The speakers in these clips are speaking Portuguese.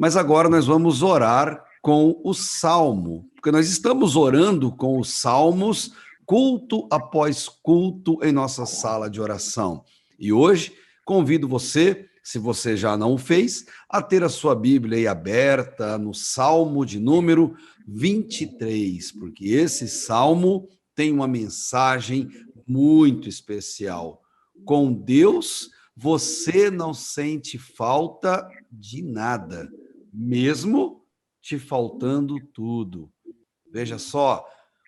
Mas agora nós vamos orar com o Salmo, porque nós estamos orando com os Salmos, culto após culto, em nossa sala de oração. E hoje convido você, se você já não o fez, a ter a sua Bíblia aí aberta no Salmo de número 23, porque esse Salmo tem uma mensagem muito especial. Com Deus, você não sente falta de nada, mesmo te faltando tudo. Veja só,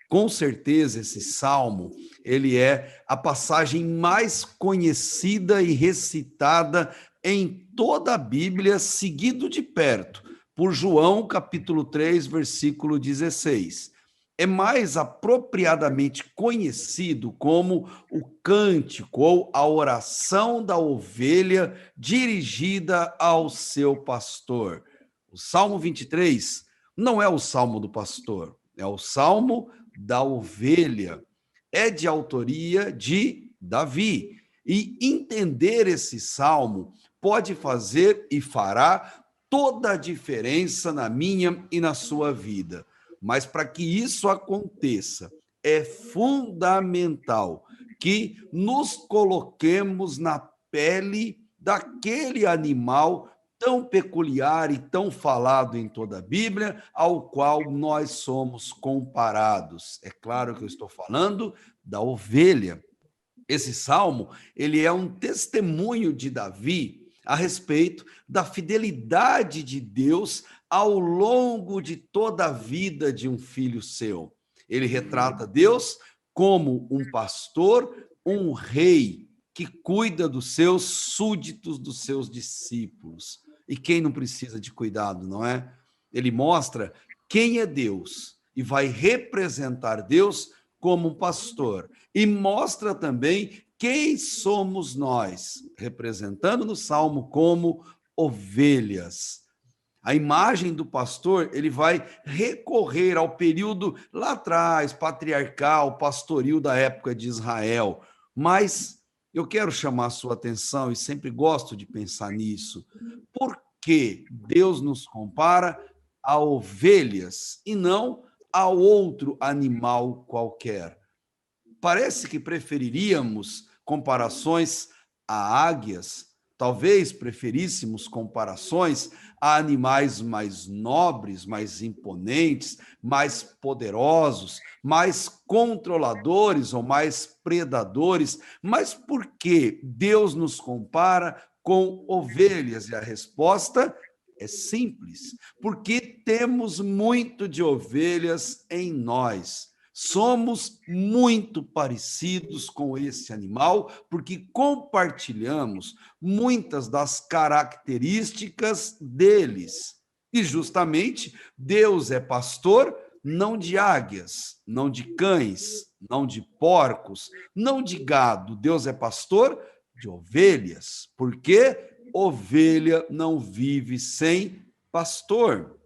com certeza esse salmo, ele é a passagem mais conhecida e recitada em toda a Bíblia, seguido de perto por João, capítulo 3, versículo 16. É mais apropriadamente conhecido como o cântico ou a oração da ovelha dirigida ao seu pastor. O Salmo 23 não é o salmo do pastor, é o salmo da ovelha. É de autoria de Davi. E entender esse salmo pode fazer e fará toda a diferença na minha e na sua vida. Mas para que isso aconteça, é fundamental que nos coloquemos na pele daquele animal tão peculiar e tão falado em toda a Bíblia, ao qual nós somos comparados. É claro que eu estou falando da ovelha. Esse salmo, ele é um testemunho de Davi a respeito da fidelidade de Deus ao longo de toda a vida de um filho seu. Ele retrata Deus como um pastor, um rei que cuida dos seus súditos, dos seus discípulos. E quem não precisa de cuidado, não é? Ele mostra quem é Deus e vai representar Deus como um pastor. E mostra também quem somos nós, representando no Salmo como ovelhas. A imagem do pastor, ele vai recorrer ao período lá atrás, patriarcal, pastoril da época de Israel. Mas eu quero chamar a sua atenção, e sempre gosto de pensar nisso. Por que Deus nos compara a ovelhas e não a outro animal qualquer? Parece que preferiríamos comparações a águias, talvez preferíssemos comparações a animais mais nobres, mais imponentes, mais poderosos, mais controladores ou mais predadores. Mas por que Deus nos compara com ovelhas? E a resposta é simples, porque temos muito de ovelhas em nós. Somos muito parecidos com esse animal, porque compartilhamos muitas das características deles. E justamente Deus é pastor não de águias, não de cães, não de porcos, não de gado. Deus é pastor de ovelhas, porque ovelha não vive sem pastor.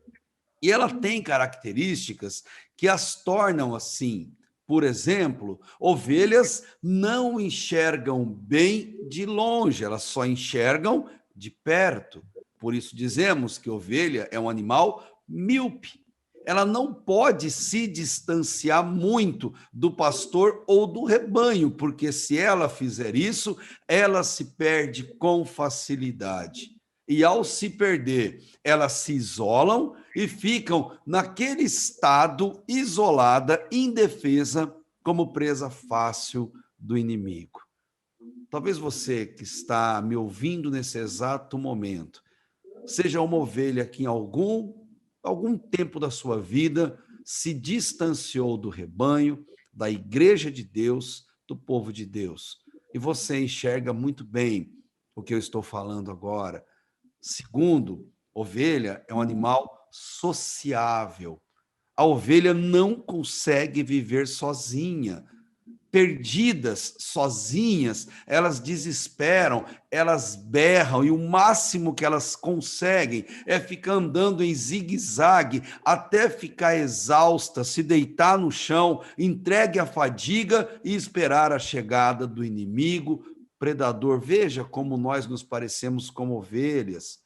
E ela tem características que as tornam assim. Por exemplo, ovelhas não enxergam bem de longe, elas só enxergam de perto. Por isso dizemos que ovelha é um animal míope. Ela não pode se distanciar muito do pastor ou do rebanho, porque se ela fizer isso, ela se perde com facilidade. E ao se perder, elas se isolam e ficam naquele estado isolada, indefesa, como presa fácil do inimigo. Talvez você que está me ouvindo nesse exato momento seja uma ovelha que em algum tempo da sua vida se distanciou do rebanho, da igreja de Deus, do povo de Deus. E você enxerga muito bem o que eu estou falando agora. Segundo, ovelha é um animal sociável. A ovelha não consegue viver sozinha. Perdidas, sozinhas, elas desesperam, elas berram, e o máximo que elas conseguem é ficar andando em zigue-zague até ficar exausta, se deitar no chão, entregue à fadiga e esperar a chegada do inimigo predador. Veja como nós nos parecemos como ovelhas.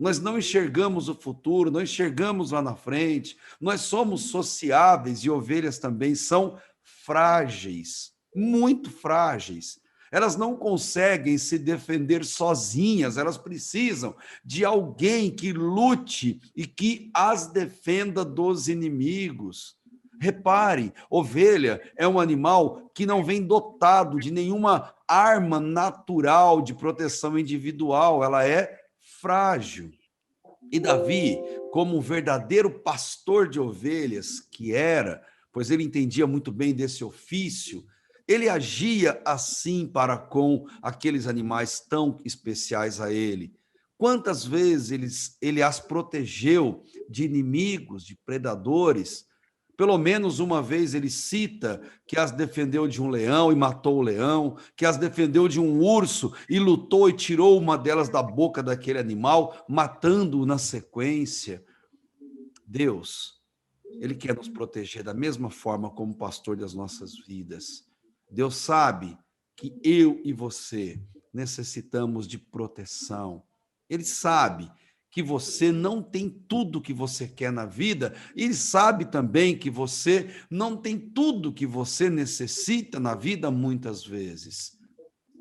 Nós não enxergamos o futuro, não enxergamos lá na frente, nós somos sociáveis e ovelhas também são frágeis, muito frágeis. Elas não conseguem se defender sozinhas, elas precisam de alguém que lute e que as defenda dos inimigos. Repare, ovelha é um animal que não vem dotado de nenhuma arma natural de proteção individual, ela é frágil. E Davi, como um verdadeiro pastor de ovelhas que era, pois ele entendia muito bem desse ofício, ele agia assim para com aqueles animais tão especiais a ele. Quantas vezes ele as protegeu de inimigos, de predadores? Pelo menos uma vez ele cita que as defendeu de um leão e matou o leão, que as defendeu de um urso e lutou e tirou uma delas da boca daquele animal, matando-o na sequência. Deus, ele quer nos proteger da mesma forma como pastor das nossas vidas. Deus sabe que eu e você necessitamos de proteção. Ele sabe que você não tem tudo que você quer na vida, e ele sabe também que você não tem tudo que você necessita na vida muitas vezes.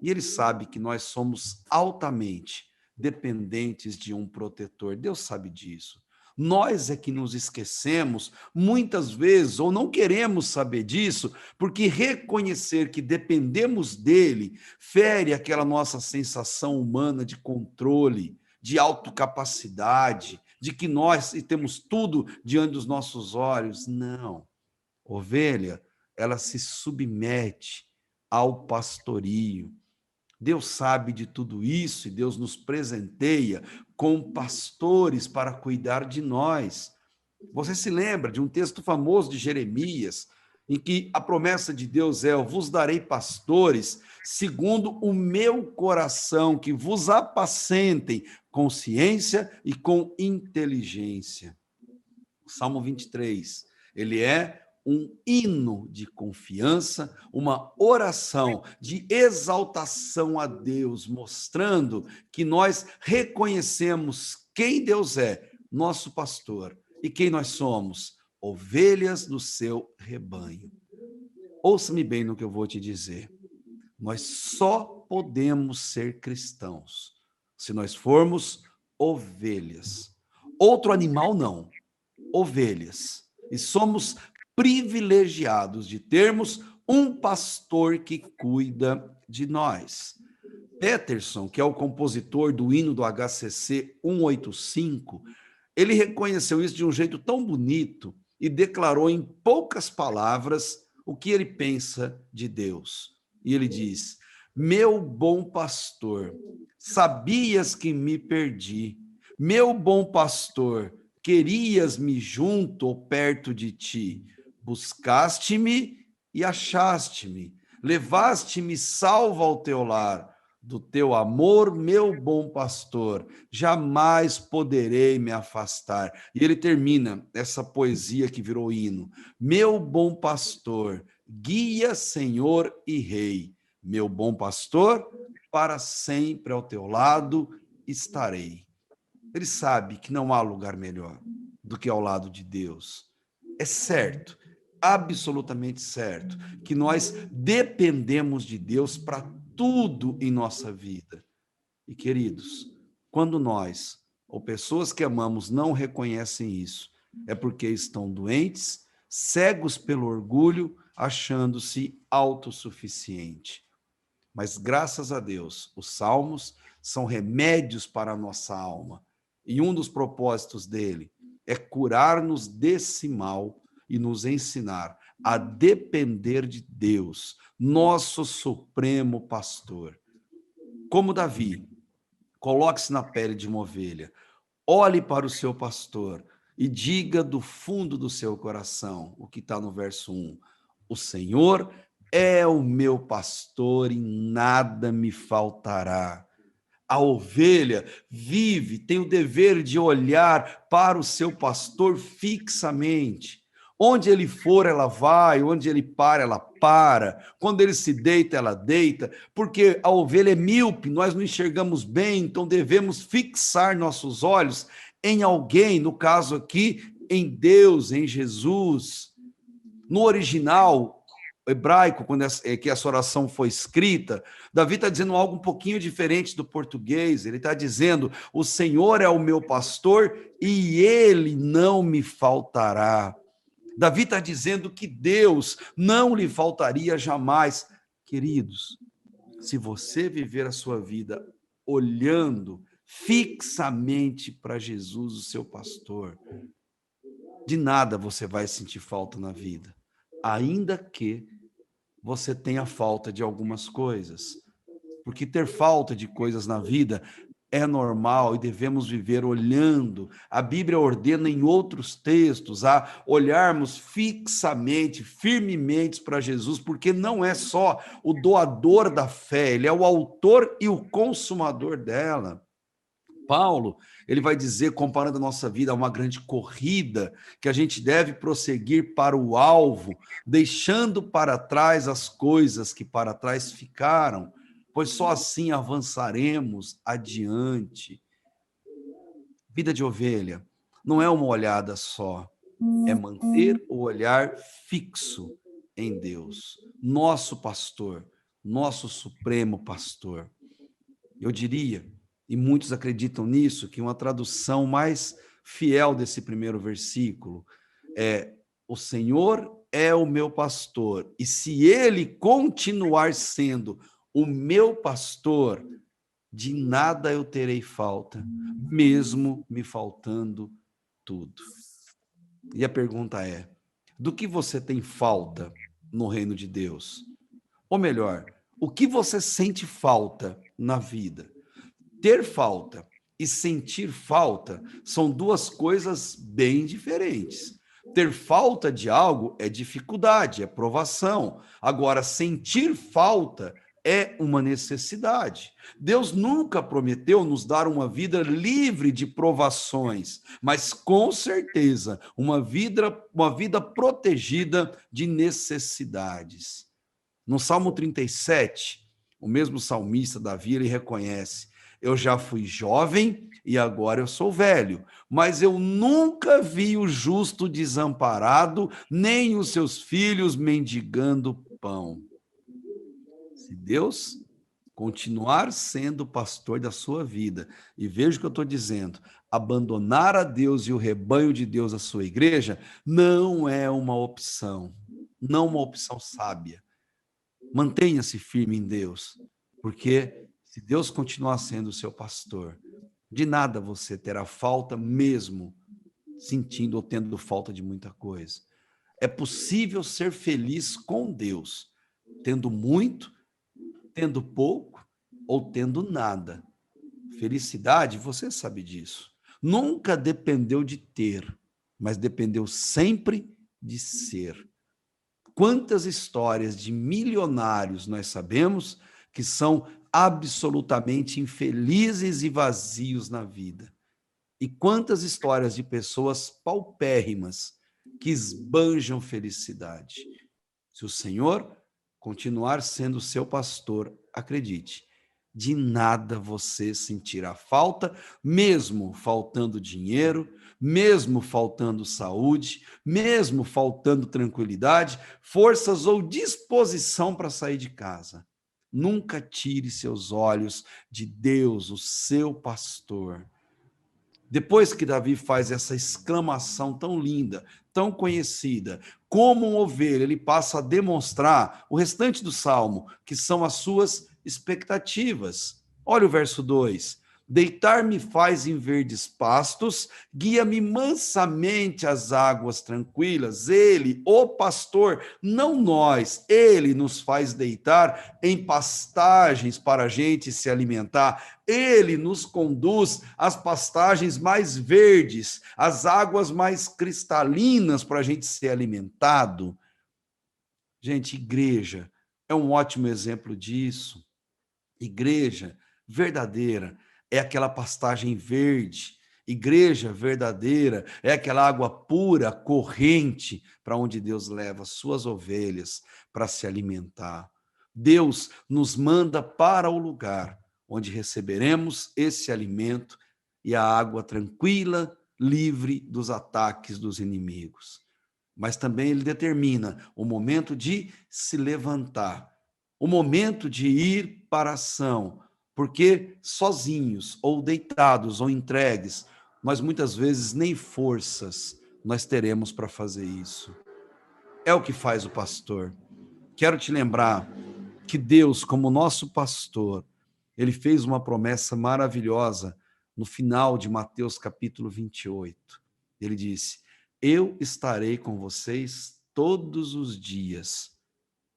E ele sabe que nós somos altamente dependentes de um protetor. Deus sabe disso. Nós é que nos esquecemos muitas vezes, ou não queremos saber disso, porque reconhecer que dependemos dele fere aquela nossa sensação humana de controle, de autocapacidade, de que nós temos tudo diante dos nossos olhos. Não. Ovelha, ela se submete ao pastorio. Deus sabe de tudo isso e Deus nos presenteia com pastores para cuidar de nós. Você se lembra de um texto famoso de Jeremias, em que a promessa de Deus é: eu vos darei pastores segundo o meu coração, que vos apacentem com ciência e com inteligência. O Salmo 23, ele é um hino de confiança, uma oração de exaltação a Deus, mostrando que nós reconhecemos quem Deus é, nosso pastor, e quem nós somos, ovelhas do seu rebanho. Ouça-me bem no que eu vou te dizer. Nós só podemos ser cristãos se nós formos ovelhas. Outro animal não, ovelhas. E somos privilegiados de termos um pastor que cuida de nós. Peterson, que é o compositor do hino do HCC 185, ele reconheceu isso de um jeito tão bonito e declarou em poucas palavras o que ele pensa de Deus. E ele diz: meu bom pastor, sabias que me perdi. Meu bom pastor, querias-me junto ou perto de ti. Buscaste-me e achaste-me. Levaste-me salvo ao teu lar. Do teu amor, meu bom pastor, jamais poderei me afastar. E ele termina essa poesia que virou hino. Meu bom pastor, guia, Senhor e Rei. Meu bom pastor, para sempre ao teu lado estarei. Ele sabe que não há lugar melhor do que ao lado de Deus. É certo, absolutamente certo, que nós dependemos de Deus para tudo em nossa vida. E, queridos, quando nós, ou pessoas que amamos, não reconhecem isso, é porque estão doentes, cegos pelo orgulho, achando-se autossuficiente. Mas, graças a Deus, os salmos são remédios para a nossa alma. E um dos propósitos dele é curar-nos desse mal e nos ensinar a depender de Deus, nosso supremo pastor. Como Davi, coloque-se na pele de uma ovelha, olhe para o seu pastor e diga do fundo do seu coração o que está no verso 1. O Senhor é o meu pastor e nada me faltará. A ovelha vive, tem o dever de olhar para o seu pastor fixamente. Onde ele for, ela vai. Onde ele para, ela para. Quando ele se deita, ela deita. Porque a ovelha é míope, nós não enxergamos bem, então devemos fixar nossos olhos em alguém, no caso aqui, em Deus, em Jesus. No original hebraico, quando que essa oração foi escrita, Davi está dizendo algo um pouquinho diferente do português. Ele está dizendo: o Senhor é o meu pastor e ele não me faltará. Davi está dizendo que Deus não lhe faltaria jamais. Queridos, se você viver a sua vida olhando fixamente para Jesus, o seu pastor, de nada você vai sentir falta na vida, ainda que você tenha falta de algumas coisas. Porque ter falta de coisas na vida é normal e devemos viver olhando. A Bíblia ordena em outros textos a olharmos fixamente, firmemente para Jesus, porque não é só o doador da fé, ele é o autor e o consumador dela. Paulo, ele vai dizer, comparando a nossa vida a uma grande corrida, que a gente deve prosseguir para o alvo, deixando para trás as coisas que para trás ficaram, pois só assim avançaremos adiante. Vida de ovelha não é uma olhada só, é manter o olhar fixo em Deus, nosso pastor, nosso supremo pastor. Eu diria, e muitos acreditam nisso, que uma tradução mais fiel desse primeiro versículo é: o Senhor é o meu pastor, e se ele continuar sendo o meu pastor, de nada eu terei falta, mesmo me faltando tudo. E a pergunta é: do que você tem falta no reino de Deus? Ou melhor, o que você sente falta na vida? Ter falta e sentir falta são duas coisas bem diferentes. Ter falta de algo é dificuldade, é provação. Agora, sentir falta é uma necessidade. Deus nunca prometeu nos dar uma vida livre de provações, mas com certeza uma vida protegida de necessidades. No Salmo 37, o mesmo salmista Davi, ele reconhece: eu já fui jovem e agora eu sou velho, mas eu nunca vi o justo desamparado, nem os seus filhos mendigando pão. Se Deus continuar sendo o pastor da sua vida, e veja o que eu estou dizendo, abandonar a Deus e o rebanho de Deus, a sua igreja, não é uma opção, não uma opção sábia. Mantenha-se firme em Deus, porque se Deus continuar sendo o seu pastor, de nada você terá falta, mesmo sentindo ou tendo falta de muita coisa. É possível ser feliz com Deus, tendo muito, tendo pouco ou tendo nada. Felicidade, você sabe disso, nunca dependeu de ter, mas dependeu sempre de ser. Quantas histórias de milionários nós sabemos que são absolutamente infelizes e vazios na vida? E quantas histórias de pessoas paupérrimas que esbanjam felicidade? Se o Senhor continuar sendo seu pastor, acredite, de nada você sentirá falta, mesmo faltando dinheiro, mesmo faltando saúde, mesmo faltando tranquilidade, forças ou disposição para sair de casa. Nunca tire seus olhos de Deus, o seu pastor. Depois que Davi faz essa exclamação tão linda, tão conhecida, como uma ovelha, ele passa a demonstrar o restante do salmo, que são as suas expectativas. Olha o verso 2: deitar-me faz em verdes pastos, guia-me mansamente às águas tranquilas. Ele, o pastor, não nós, ele nos faz deitar em pastagens para a gente se alimentar. Ele nos conduz às pastagens mais verdes, às águas mais cristalinas para a gente ser alimentado. Gente, igreja é um ótimo exemplo disso. Igreja verdadeira é aquela pastagem verde, Igreja verdadeira é aquela água pura, corrente, para onde Deus leva suas ovelhas para se alimentar. Deus nos manda para o lugar onde receberemos esse alimento e a água tranquila, livre dos ataques dos inimigos. Mas também ele determina o momento de se levantar, o momento de ir para a ação, porque sozinhos, ou deitados, ou entregues, nós muitas vezes nem forças nós teremos para fazer isso. É o que faz o pastor. Quero te lembrar que Deus, como nosso pastor, ele fez uma promessa maravilhosa no final de Mateus capítulo 28. Ele disse: eu estarei com vocês todos os dias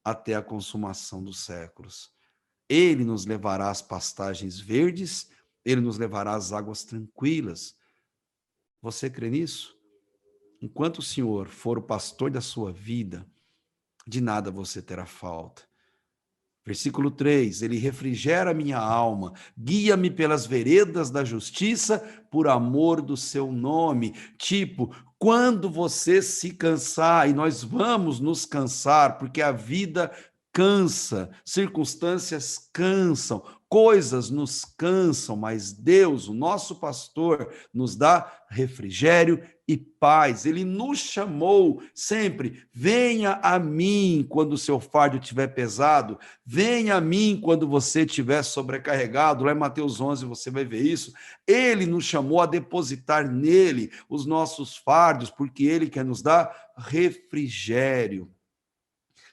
até a consumação dos séculos. Ele nos levará às pastagens verdes, ele nos levará às águas tranquilas. Você crê nisso? Enquanto o Senhor for o pastor da sua vida, de nada você terá falta. Versículo 3, ele refrigera minha alma, guia-me pelas veredas da justiça, por amor do seu nome. Tipo, quando você se cansar, e nós vamos nos cansar, porque a vida cansa, circunstâncias cansam, coisas nos cansam, mas Deus, o nosso pastor, nos dá refrigério e paz. Ele nos chamou sempre: venha a mim quando o seu fardo estiver pesado, venha a mim quando você estiver sobrecarregado. Lá em Mateus 11 você vai ver isso. Ele nos chamou a depositar nele os nossos fardos, porque ele quer nos dar refrigério.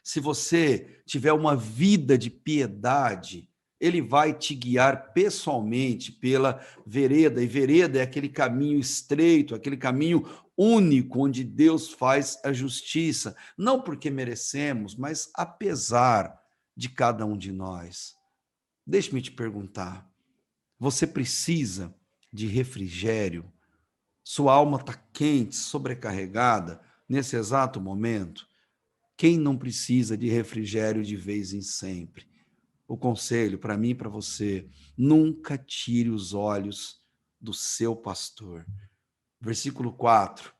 Se você tiver uma vida de piedade, ele vai te guiar pessoalmente pela vereda, e vereda é aquele caminho estreito, aquele caminho único onde Deus faz a justiça, não porque merecemos, mas apesar de cada um de nós. Deixe-me te perguntar, você precisa de refrigério? Sua alma está quente, sobrecarregada nesse exato momento? Quem não precisa de refrigério de vez em sempre? O conselho para mim e para você: nunca tire os olhos do seu pastor. Versículo 4.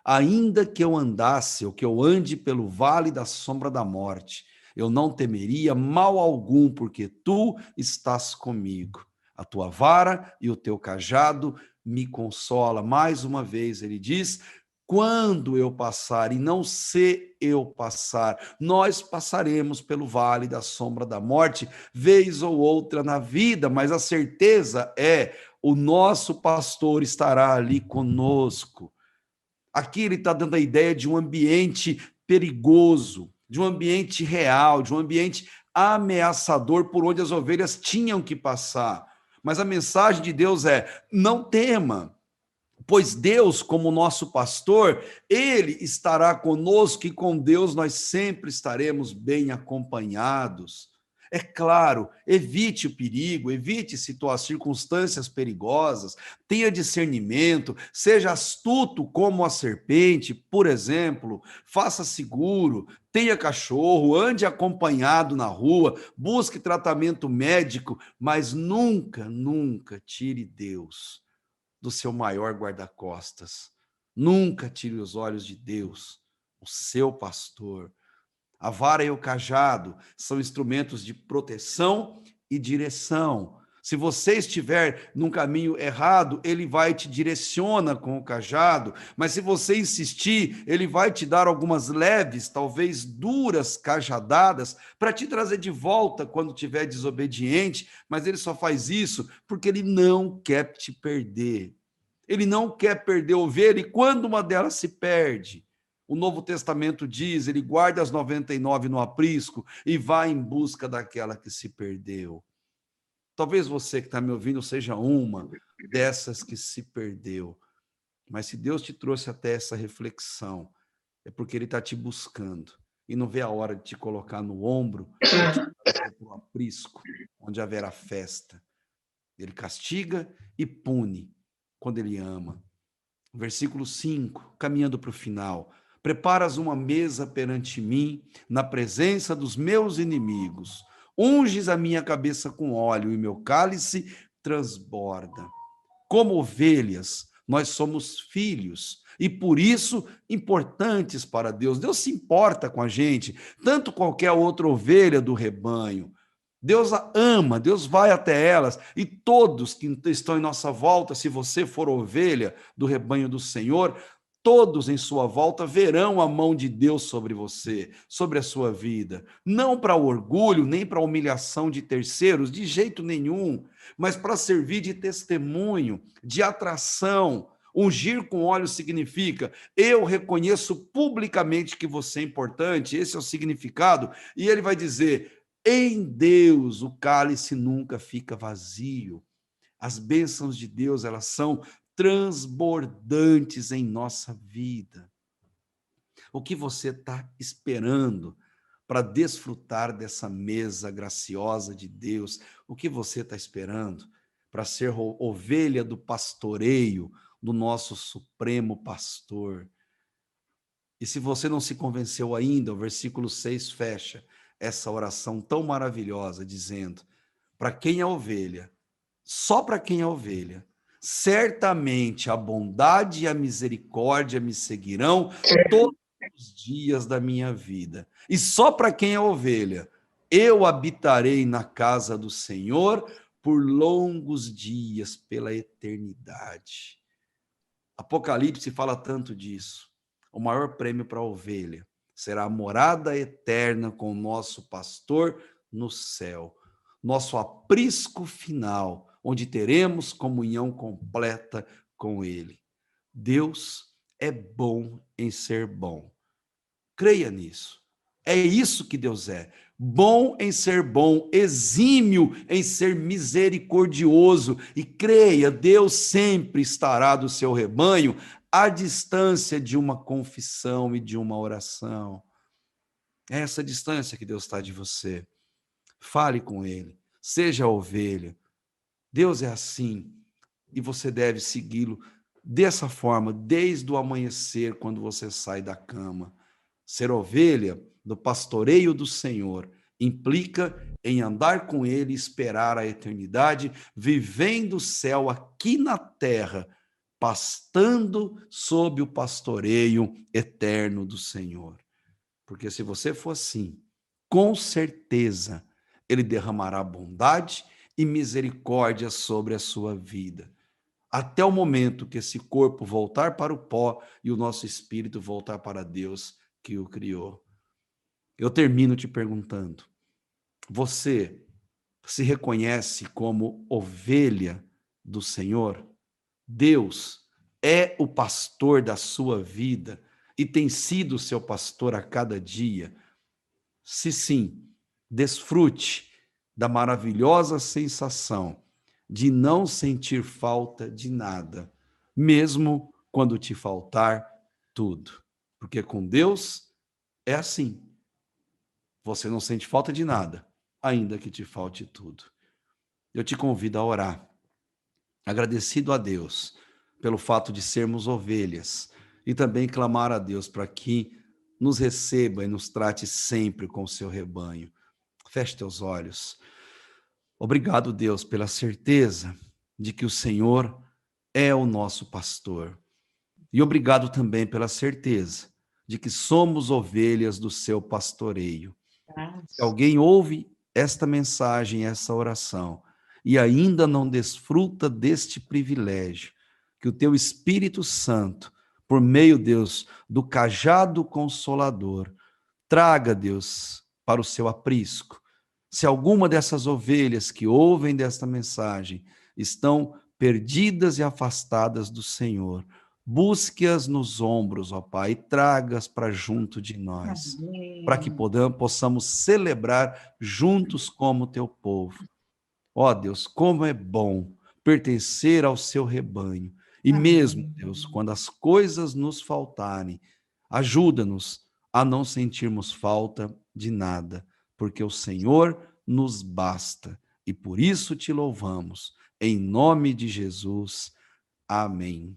Ainda que eu andasse, ou que eu ande pelo vale da sombra da morte, eu não temeria mal algum, porque tu estás comigo. A tua vara e o teu cajado me consola. Mais uma vez ele diz: quando eu passar, e não se eu passar, nós passaremos pelo vale da sombra da morte, vez ou outra na vida, mas a certeza é: o nosso pastor estará ali conosco. Aqui ele está dando a ideia de um ambiente perigoso, de um ambiente real, de um ambiente ameaçador por onde as ovelhas tinham que passar. Mas a mensagem de Deus é: não tema, pois Deus, como nosso pastor, ele estará conosco, e com Deus nós sempre estaremos bem acompanhados. É claro, evite o perigo, evite circunstâncias perigosas, tenha discernimento, seja astuto como a serpente, por exemplo, faça seguro, tenha cachorro, ande acompanhado na rua, busque tratamento médico, mas nunca, nunca tire Deus do seu maior guarda-costas. Nunca tire os olhos de Deus, o seu pastor. A vara e o cajado são instrumentos de proteção e direção. Se você estiver num caminho errado, ele vai te direciona com o cajado, mas se você insistir, ele vai te dar algumas leves, talvez duras cajadadas para te trazer de volta quando estiver desobediente, mas ele só faz isso porque ele não quer te perder. Ele não quer perder a ovelha, e quando uma delas se perde, o Novo Testamento diz: ele guarda as 99 no aprisco e vai em busca daquela que se perdeu. Talvez você que está me ouvindo seja uma dessas que se perdeu. Mas se Deus te trouxe até essa reflexão, é porque ele está te buscando e não vê a hora de te colocar no ombro e te trazer para o aprisco, onde haverá festa. Ele castiga e pune quando ele ama. Versículo 5, caminhando para o final. Preparas uma mesa perante mim, na presença dos meus inimigos. Unges a minha cabeça com óleo, e meu cálice transborda. Como ovelhas, nós somos filhos e, por isso, importantes para Deus. Deus se importa com a gente, tanto qualquer outra ovelha do rebanho. Deus a ama, Deus vai até elas, e todos que estão em nossa volta, se você for ovelha do rebanho do Senhor, todos em sua volta verão a mão de Deus sobre você, sobre a sua vida, não para o orgulho, nem para a humilhação de terceiros, de jeito nenhum, mas para servir de testemunho, de atração. Ungir com óleo significa, eu reconheço publicamente que você é importante, esse é o significado, e ele vai dizer, em Deus o cálice nunca fica vazio. As bênçãos de Deus, elas são transbordantes em nossa vida. O que você está esperando para desfrutar dessa mesa graciosa de Deus? O que você está esperando para ser ovelha do pastoreio do nosso Supremo Pastor? E se você não se convenceu ainda, o versículo 6 fecha essa oração tão maravilhosa, dizendo, para quem é ovelha, só para quem é ovelha, certamente a bondade e a misericórdia me seguirão todos os dias da minha vida. E só para quem é ovelha, eu habitarei na casa do Senhor por longos dias, pela eternidade. Apocalipse fala tanto disso. O maior prêmio para a ovelha será a morada eterna com o nosso pastor no céu. Nosso aprisco final, onde teremos comunhão completa com ele. Deus é bom em ser bom. Creia nisso. É isso que Deus é. Bom em ser bom, exímio em ser misericordioso. E creia, Deus sempre estará do seu rebanho à distância de uma confissão e de uma oração. É essa distância que Deus está de você. Fale com Ele, seja a ovelha. Deus é assim e você deve segui-lo dessa forma, desde o amanhecer, quando você sai da cama. Ser ovelha do pastoreio do Senhor implica em andar com Ele e esperar a eternidade, vivendo o céu aqui na terra, pastando sob o pastoreio eterno do Senhor. Porque se você for assim, com certeza, Ele derramará bondade e misericórdia sobre a sua vida. Até o momento que esse corpo voltar para o pó e o nosso espírito voltar para Deus que o criou. Eu termino te perguntando, você se reconhece como ovelha do Senhor? Deus é o pastor da sua vida e tem sido o seu pastor a cada dia? Se sim, desfrute da maravilhosa sensação de não sentir falta de nada, mesmo quando te faltar tudo. Porque com Deus é assim. Você não sente falta de nada, ainda que te falte tudo. Eu te convido a orar, agradecido a Deus pelo fato de sermos ovelhas e também clamar a Deus para que nos receba e nos trate sempre com o seu rebanho. Feche teus olhos. Obrigado, Deus, pela certeza de que o Senhor é o nosso pastor. E obrigado também pela certeza de que somos ovelhas do seu pastoreio. Se alguém ouve esta mensagem, essa oração, e ainda não desfruta deste privilégio, que o teu Espírito Santo, por meio, Deus, do cajado consolador, traga, Deus, para o seu aprisco. Se alguma dessas ovelhas que ouvem desta mensagem estão perdidas e afastadas do Senhor, busque-as nos ombros, ó Pai, e traga-as para junto de nós, para que possamos celebrar juntos como teu povo. Ó Deus, como é bom pertencer ao seu rebanho. E mesmo, Deus, quando as coisas nos faltarem, ajuda-nos a não sentirmos falta de nada, porque o Senhor nos basta. E por isso te louvamos. Em nome de Jesus. Amém.